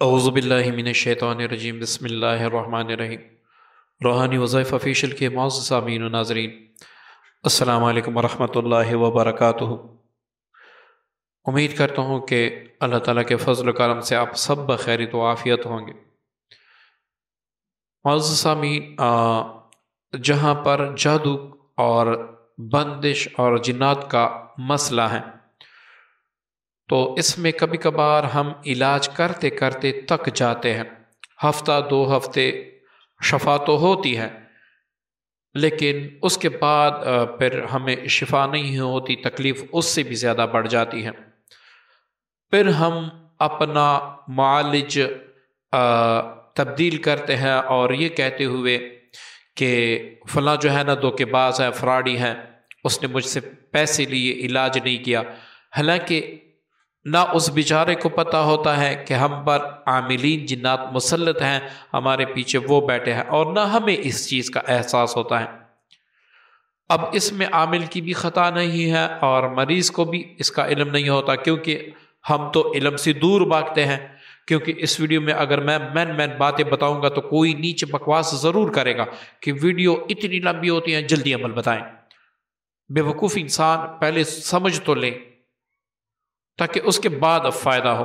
اعوذ باللہ من الشیطان الرجیم بسم اللہ الرحمن الرحیم۔ روحانی وظائف آفیشیل کے معزز سامعین و ناظرین، السلام علیکم ورحمۃ اللہ وبرکاتہ۔ امید کرتا ہوں کہ اللہ تعالیٰ کے فضل و کرم سے آپ سب بخیریت و عافیت ہوں گے۔ معزز سامعین، جہاں پر جادو اور بندش اور جنات کا مسئلہ ہے تو اس میں کبھی کبھار ہم علاج کرتے کرتے تک جاتے ہیں، ہفتہ دو ہفتے شفا تو ہوتی ہے لیکن اس کے بعد پھر ہمیں شفا نہیں ہوتی، تکلیف اس سے بھی زیادہ بڑھ جاتی ہے۔ پھر ہم اپنا معالج تبدیل کرتے ہیں اور یہ کہتے ہوئے کہ فلاں جو ہے نا دھوکے باز ہے، فراڈی ہے، اس نے مجھ سے پیسے لیے، علاج نہیں کیا، حالانکہ نہ اس بیچارے کو پتہ ہوتا ہے کہ ہم پر عاملین جنات مسلط ہیں، ہمارے پیچھے وہ بیٹھے ہیں، اور نہ ہمیں اس چیز کا احساس ہوتا ہے۔ اب اس میں عامل کی بھی خطا نہیں ہے اور مریض کو بھی اس کا علم نہیں ہوتا، کیونکہ ہم تو علم سے دور بھاگتے ہیں۔ کیونکہ اس ویڈیو میں اگر میں مین باتیں بتاؤں گا تو کوئی نیچے بکواس ضرور کرے گا کہ ویڈیو اتنی لمبی ہوتی ہیں، جلدی عمل بتائیں۔ بے وقوف انسان پہلے سمجھ تو لے تاکہ اس کے بعد اب فائدہ ہو۔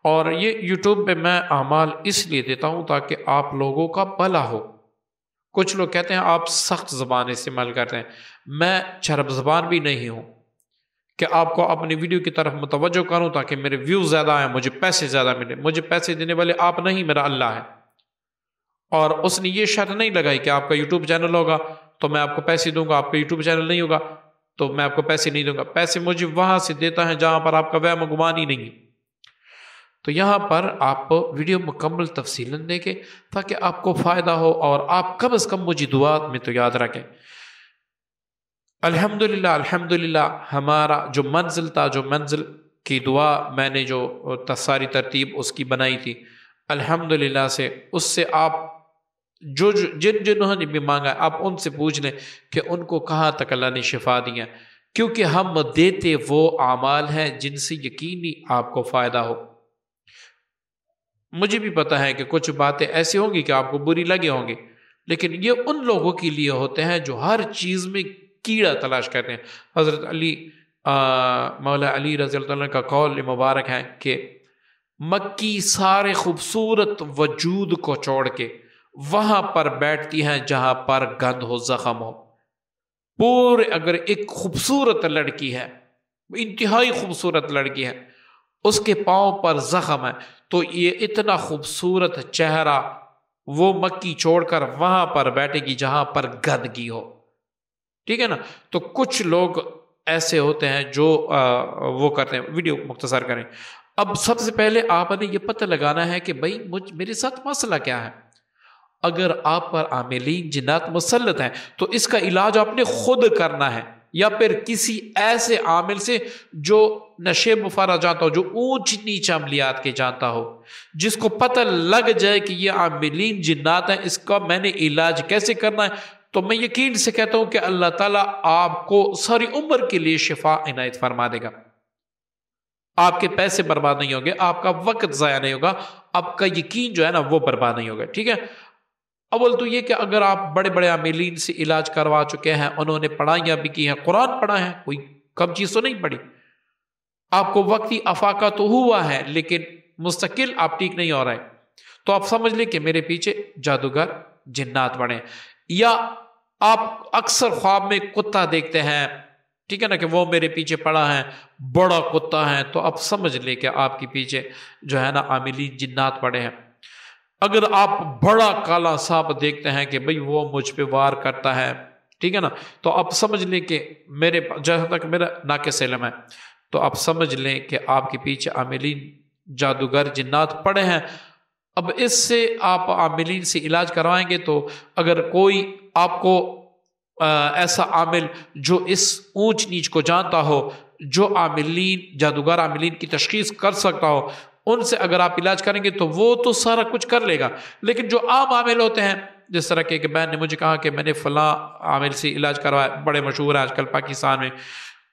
اور یہ یوٹیوب پہ میں اعمال اس لیے دیتا ہوں تاکہ آپ لوگوں کا بھلا ہو۔ کچھ لوگ کہتے ہیں آپ سخت زبان استعمال کرتے ہیں، میں چرب زبان بھی نہیں ہوں کہ آپ کو اپنی ویڈیو کی طرف متوجہ کروں تاکہ میرے ویوز زیادہ آئیں، مجھے پیسے زیادہ ملے۔ مجھے پیسے دینے والے آپ نہیں، میرا اللہ ہے، اور اس نے یہ شرط نہیں لگائی کہ آپ کا یوٹیوب چینل ہوگا تو میں آپ کو پیسے دوں گا، آپ کا یوٹیوب چینل نہیں ہوگا تو میں آپ کو پیسے نہیں دوں گا۔ پیسے مجھے وہاں سے دیتا ہے جہاں پر آپ کا وہم و گمان ہی نہیں۔ تو یہاں پر آپ ویڈیو مکمل تفصیلاً دیکھیں تاکہ آپ کو فائدہ ہو، اور آپ کم از کم مجھے دعا میں تو یاد رکھیں۔ الحمدللہ ہمارا جو منزل تھا، جو منزل کی دعا میں نے جو ساری ترتیب اس کی بنائی تھی، الحمدللہ سے اس سے آپ جنہوں نے بھی مانگا آپ ان سے پوچھ لیں کہ ان کو کہاں تک اللہ نے شفا دی ہے، کیونکہ ہم دیتے وہ اعمال ہیں جن سے یقینی آپ کو فائدہ ہو۔ مجھے بھی پتا ہے کہ کچھ باتیں ایسی ہوں گی کہ آپ کو بری لگے ہوں گی، لیکن یہ ان لوگوں کے لیے ہوتے ہیں جو ہر چیز میں کیڑا تلاش کرتے ہیں۔ حضرت علی مولا علی رضی اللہ عنہ کا قول مبارک ہے کہ مکی سارے خوبصورت وجود کو چھوڑ کے وہاں پر بیٹھتی ہیں جہاں پر گند ہو، زخم ہو۔ پورے اگر ایک خوبصورت لڑکی ہے، انتہائی خوبصورت لڑکی ہے، اس کے پاؤں پر زخم ہے تو یہ اتنا خوبصورت چہرہ وہ مکی چھوڑ کر وہاں پر بیٹھے گی جہاں پر گندگی ہو، ٹھیک ہے نا؟ تو کچھ لوگ ایسے ہوتے ہیں جو وہ کرتے ہیں۔ ویڈیو مختصر کریں۔ اب سب سے پہلے آپ نے یہ پتہ لگانا ہے کہ بھائی میرے ساتھ مسئلہ کیا ہے۔ اگر آپ پر عاملین جنات مسلط ہیں تو اس کا علاج آپ نے خود کرنا ہے، یا پھر کسی ایسے عامل سے جو نشے مفارہ جانتا ہو، جو اونچ نیچ عملیات کے جانتا ہو، جس کو پتہ لگ جائے کہ یہ عاملین جنات ہیں، اس کا میں نے علاج کیسے کرنا ہے۔ تو میں یقین سے کہتا ہوں کہ اللہ تعالیٰ آپ کو ساری عمر کے لیے شفا عنایت فرما دے گا۔ آپ کے پیسے برباد نہیں ہوں گے، آپ کا وقت ضائع نہیں ہوگا، آپ کا یقین جو ہے نا وہ برباد نہیں ہوگا، ٹھیک ہے؟ اول تو یہ کہ اگر آپ بڑے بڑے عاملین سے علاج کروا چکے ہیں، انہوں نے پڑھائیاں بھی کی ہیں، قرآن پڑھا ہے، کوئی کم چیز تو نہیں پڑھی، آپ کو وقتی افاقہ تو ہوا ہے لیکن مستقل آپ ٹھیک نہیں ہو رہے، تو آپ سمجھ لیں کہ میرے پیچھے جادوگر جنات پڑے ہیں۔ یا آپ اکثر خواب میں کتا دیکھتے ہیں، ٹھیک ہے نا، کہ وہ میرے پیچھے پڑا ہے، بڑا کتا ہے، تو آپ سمجھ لیں کہ آپ کے پیچھے جو ہے نا عاملین جنات پڑے ہیں۔ اگر آپ بڑا کالا سانپ دیکھتے ہیں کہ بھئی وہ مجھ پہ وار کرتا ہے، ٹھیک ہے نا، تو آپ سمجھ لیں کہ جہاں تک میرا ناقص علم ہے تو آپ سمجھ لیں کہ آپ کے پیچھے عاملین جادوگر جنات پڑے ہیں۔ اب اس سے آپ عاملین سے علاج کروائیں گے تو اگر کوئی آپ کو ایسا عامل جو اس اونچ نیچ کو جانتا ہو، جو عاملین جادوگر عاملین کی تشخیص کر سکتا ہو، ان سے اگر آپ علاج کریں گے تو وہ تو سارا کچھ کر لے گا۔ لیکن جو عام عامل ہوتے ہیں، جس طرح کہ بہن نے مجھے کہا کہ میں نے فلاں عامل سے علاج کروایا، بڑے مشہور ہیں آج کل پاکستان میں،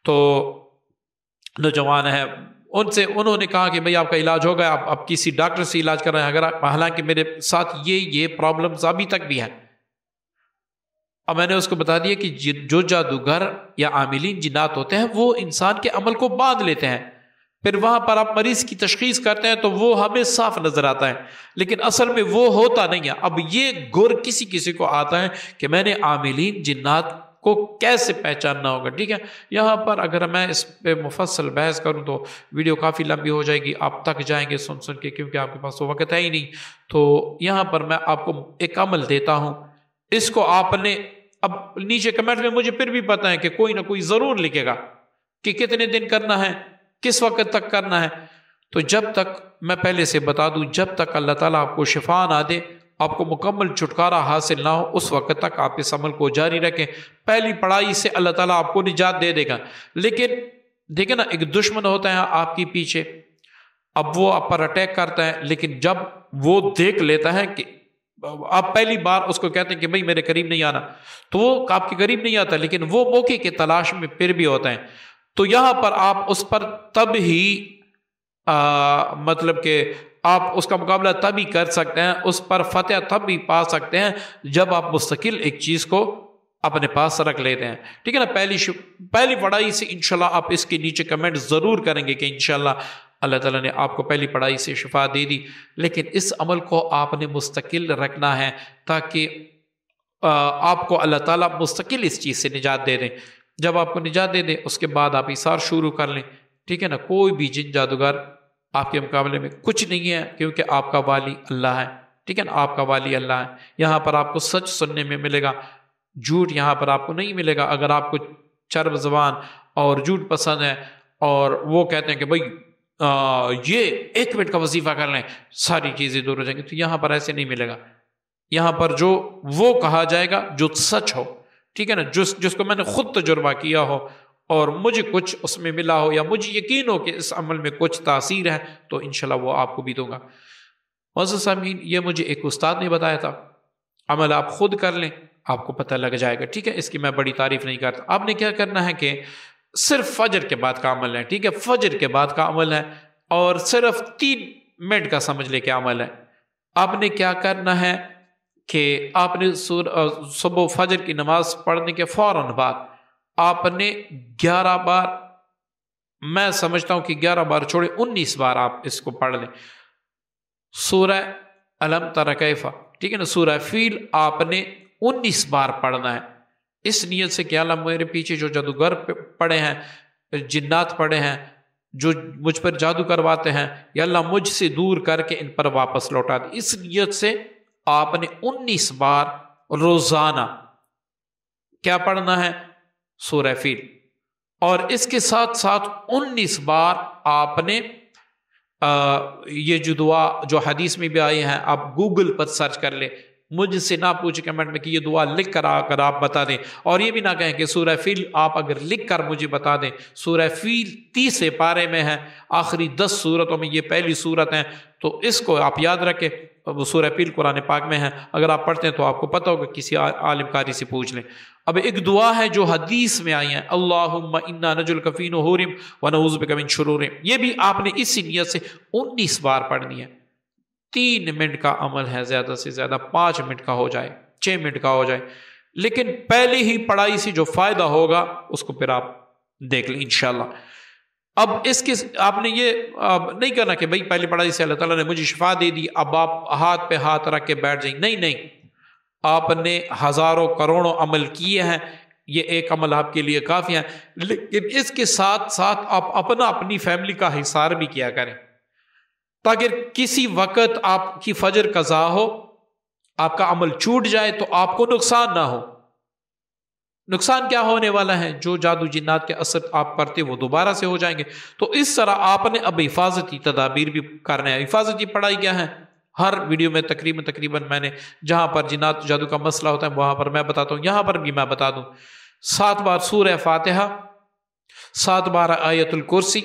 تو نوجوان ہے، انہوں نے کہا کہ بھئی آپ کا علاج ہو گیا، آپ کسی ڈاکٹر سے علاج کر رہے ہیں، اگر حالانکہ میرے ساتھ یہ پرابلمز ابھی تک بھی ہیں. اب میں نے اس کو بتا دیا کہ جو جادوگر یا عاملین جنات ہوتے ہیں وہ انسان کے عمل کو باندھ لیتے ہیں، پھر وہاں پر آپ مریض کی تشخیص کرتے ہیں تو وہ ہمیں صاف نظر آتا ہے، لیکن اصل میں وہ ہوتا نہیں ہے. اب یہ گر کسی کو آتا ہے کہ میں نے عاملین جنات کو کیسے پہچاننا ہوگا. ٹھیک ہے، یہاں پر اگر میں اس پہ مفصل بحث کروں تو ویڈیو کافی لمبی ہو جائے گی، آپ تک جائیں گے سن کے، کیونکہ آپ کے پاس تو وقت ہے ہی نہیں. تو یہاں پر میں آپ کو ایک عمل دیتا ہوں، اس کو آپ نے اب نیچے کمنٹ میں مجھے پھر بھی پتا ہے کہ کوئی نہ کوئی ضرور لکھے گا کہ کتنے دن کرنا ہے، کس وقت تک کرنا ہے. تو جب تک میں پہلے سے بتا دوں، جب تک اللہ تعالیٰ آپ کو شفا نہ دے، آپ کو مکمل چھٹکارا حاصل نہ ہو، اس وقت تک آپ اس عمل کو جاری رکھیں. پہلی پڑھائی سے اللہ تعالیٰ آپ کو نجات دے دے گا، لیکن دیکھیں نا ایک دشمن ہوتا ہے آپ کے پیچھے، اب وہ آپ پر اٹیک کرتا ہے، لیکن جب وہ دیکھ لیتا ہے کہ آپ پہلی بار اس کو کہتے ہیں کہ بھئی میرے قریب نہیں آنا، تو وہ آپ کے قریب نہیں آتا، لیکن وہ موقع کی تلاش میں پھر بھی ہوتا ہے. تو یہاں پر آپ اس پر تب ہی مطلب کہ آپ اس کا مقابلہ تب ہی کر سکتے ہیں، اس پر فتح تب ہی پا سکتے ہیں جب آپ مستقل ایک چیز کو اپنے پاس رکھ لیتے ہیں. ٹھیک ہے نا، پہلی پڑھائی سے انشاءاللہ آپ اس کے نیچے کمنٹ ضرور کریں گے کہ انشاءاللہ اللہ تعالیٰ نے آپ کو پہلی پڑھائی سے شفا دے دی. لیکن اس عمل کو آپ نے مستقل رکھنا ہے تاکہ آپ کو اللہ تعالیٰ مستقل اس چیز سے نجات دے دیں. جب آپ کو نجات دے دیں اس کے بعد آپ ایثار شروع کر لیں. ٹھیک ہے نا، کوئی بھی جن جادوگر آپ کے مقابلے میں کچھ نہیں ہے، کیونکہ آپ کا والی اللہ ہے. ٹھیک ہے نا، آپ کا والی اللہ ہے. یہاں پر آپ کو سچ سننے میں ملے گا، جھوٹ یہاں پر آپ کو نہیں ملے گا. اگر آپ کو چرب زبان اور جھوٹ پسند ہے اور وہ کہتے ہیں کہ بھائی یہ 1 منٹ کا وظیفہ کر لیں ساری چیزیں دور ہو جائیں گی، تو یہاں پر ایسے نہیں ملے گا. یہاں پر جو وہ کہا جائے گا جو سچ ہو. ٹھیک ہے نا، جس کو میں نے خود تجربہ کیا ہو اور مجھے کچھ اس میں ملا ہو یا مجھے یقین ہو کہ اس عمل میں کچھ تاثیر ہے، تو انشاءاللہ وہ آپ کو بھی دوں گا. معزز سامعین، یہ مجھے ایک استاد نے بتایا تھا، عمل آپ خود کر لیں آپ کو پتہ لگ جائے گا. ٹھیک ہے، اس کی میں بڑی تعریف نہیں کرتا. آپ نے کیا کرنا ہے کہ صرف فجر کے بعد کا عمل ہے. ٹھیک ہے، فجر کے بعد کا عمل ہے اور صرف 3 منٹ کا سمجھ لے کے عمل ہے. آپ نے کیا کرنا ہے کہ آپ نے صبح فجر کی نماز پڑھنے کے فوراً بعد آپ نے 11 بار، میں سمجھتا ہوں کہ 11 بار چھوڑے 19 بار آپ اس کو پڑھ لیں. سورہ الم تر کیف، ٹھیک ہے نا، سورہ فیل آپ نے 19 بار پڑھنا ہے، اس نیت سے کہ اللہ میرے پیچھے جو جادوگر پڑے ہیں، جنات پڑے ہیں، جو مجھ پر جادو کرواتے ہیں، یا اللہ مجھ سے دور کر کے ان پر واپس لوٹا دے. اس نیت سے آپ نے 19 بار روزانہ کیا پڑھنا ہے؟ سورہ فیل. اور اس کے ساتھ ساتھ 19 بار آپ نے یہ جو دعا جو حدیث میں بھی آئی ہیں، آپ گوگل پر سرچ کر لیں، مجھ سے نہ پوچھیں کمنٹ میں کہ یہ دعا لکھ کر آ کر آپ بتا دیں، اور یہ بھی نہ کہیں کہ سورہ فیل آپ اگر لکھ کر مجھے بتا دیں. سورہ فیل 30 پارے میں ہے، آخری 10 سورتوں میں یہ پہلی سورت ہے، تو اس کو آپ یاد رکھیں. وہ سورہ فیل قرآن پاک میں ہے، اگر آپ پڑھتے ہیں تو آپ کو پتہ ہوگا، کسی عالم قاری سے پوچھ لیں. اب ایک دعا ہے جو حدیث میں آئی ہے، اللہم انا نجعلک فی نحورہم ونعوذ بک من شرورہم، یہ بھی آپ نے اسی نیت سے 19 بار پڑھنی ہے. 3 منٹ کا عمل ہے، زیادہ سے زیادہ 5 منٹ کا ہو جائے، 6 منٹ کا ہو جائے، لیکن پہلے ہی پڑھائی سے جو فائدہ ہوگا اس کو پھر آپ دیکھ لیں انشاءاللہ. اب اس کے آپ نے یہ نہیں کرنا کہ بھئی پہلی پڑھائی سے اللہ تعالیٰ نے مجھے شفا دے دی، اب آپ ہاتھ پہ ہاتھ رکھ کے بیٹھ جائیں. نہیں، آپ نے ہزاروں کروڑوں عمل کیے ہیں، یہ ایک عمل آپ کے لیے کافی ہے، لیکن اس کے ساتھ ساتھ آپ اپنی فیملی کا حصار بھی کیا کریں، تاکہ کسی وقت آپ کی فجر قضا ہو، آپ کا عمل چھوٹ جائے تو آپ کو نقصان نہ ہو. نقصان کیا ہونے والا ہے؟ جو جادو جنات کے اثر آپ کرتے وہ دوبارہ سے ہو جائیں گے. تو اس طرح آپ نے اب حفاظتی تدابیر بھی کرنے ہیں. حفاظتی پڑھائی کیا ہے؟ ہر ویڈیو میں تقریباً میں نے جہاں پر جنات جادو کا مسئلہ ہوتا ہے وہاں پر میں بتاتا ہوں، یہاں پر بھی میں بتا دوں. 7 بار سورہ فاتحہ، 7 بار آیت الکرسی،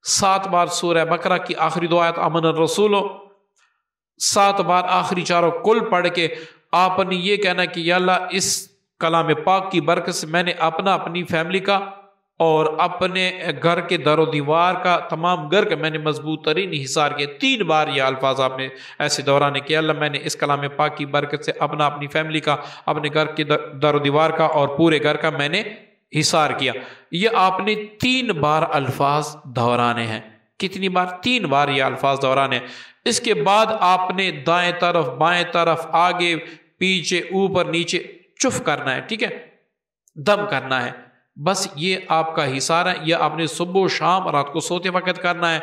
7 بار سورہ بقرہ کی آخری 2 آیت آمن الرسول، 7 بار آخری 4 کل پڑھ کے آپ نے یہ کہنا کہ یا اللہ اس کلام پاک کی برکت سے میں نے اپنی فیملی کا اور اپنے گھر کے در و دیوار کا، تمام گھر کا میں نے مضبوط ترین حصار کیا۔ 3 بار یہ الفاظ آپ نے ایسے دوران کیا، اللہ میں نے اس کلام پاک کی برکت سے اپنی فیملی کا، اپنے گھر کے در و دیوار کا اور پورے گھر کا میں نے حصار کیا۔ یہ آپ نے 3 بار الفاظ دہرانے ہیں۔ کتنی بار؟ 3 بار یہ الفاظ دہرانے ہیں۔ اس کے بعد آپ نے دائیں طرف، بائیں طرف، آگے پیچھے، اوپر نیچے چف کرنا ہے، ٹھیک ہے، دم کرنا ہے۔ بس یہ آپ کا حصار ہے، یہ آپ نے صبح و شام رات کو سوتے وقت کرنا ہے۔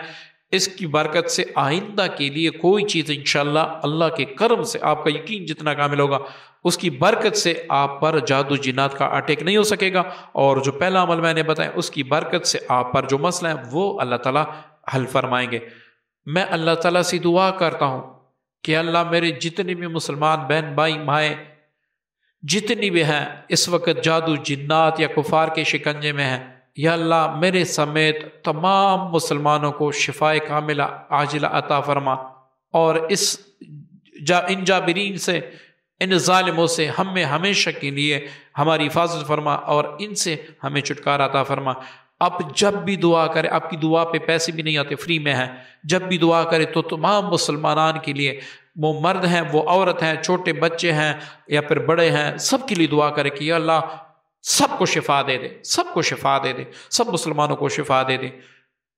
اس کی برکت سے آئندہ کے لیے کوئی چیز انشاءاللہ اللہ کے کرم سے آپ کا یقین جتنا کامل ہوگا، اس کی برکت سے آپ پر جادو جنات کا اٹیک نہیں ہو سکے گا، اور جو پہلا عمل میں نے بتایا اس کی برکت سے آپ پر جو مسئلہ ہے وہ اللہ تعالیٰ حل فرمائیں گے۔ میں اللہ تعالیٰ سے دعا کرتا ہوں کہ اللہ میرے جتنے بھی مسلمان بہن بھائی مائیں جتنی بھی ہیں اس وقت جادو جنات یا کفار کے شکنجے میں ہیں، یا اللہ میرے سمیت تمام مسلمانوں کو شفاء کاملہ عاجلہ عطا فرما، اور ان جابرین سے، ان ظالموں سے ہمیں ہمیشہ کے لیے ہماری حفاظت فرما، اور ان سے ہمیں چھٹکارا عطا فرما۔ اب جب بھی دعا کرے، آپ کی دعا پہ پیسے بھی نہیں آتے، فری میں ہے، جب بھی دعا کرے تو تمام مسلمانان کے لیے، وہ مرد ہیں، وہ عورت ہیں، چھوٹے بچے ہیں یا پھر بڑے ہیں، سب کے لیے دعا کرے کہ یا اللہ سب کو شفا دے دے، سب کو شفا دے دے، سب مسلمانوں کو شفا دے دے۔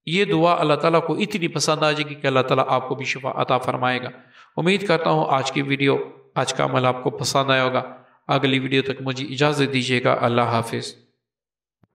یہ دعا اللہ تعالیٰ کو اتنی پسند آ جائے گی کہ اللہ تعالیٰ آپ کو بھی شفا عطا فرمائے گا۔ امید کرتا ہوں آج کی ویڈیو، آج کا عمل آپ کو پسند آیا ہوگا۔ اگلی ویڈیو تک مجھے اجازت دیجیے گا۔ اللہ حافظ۔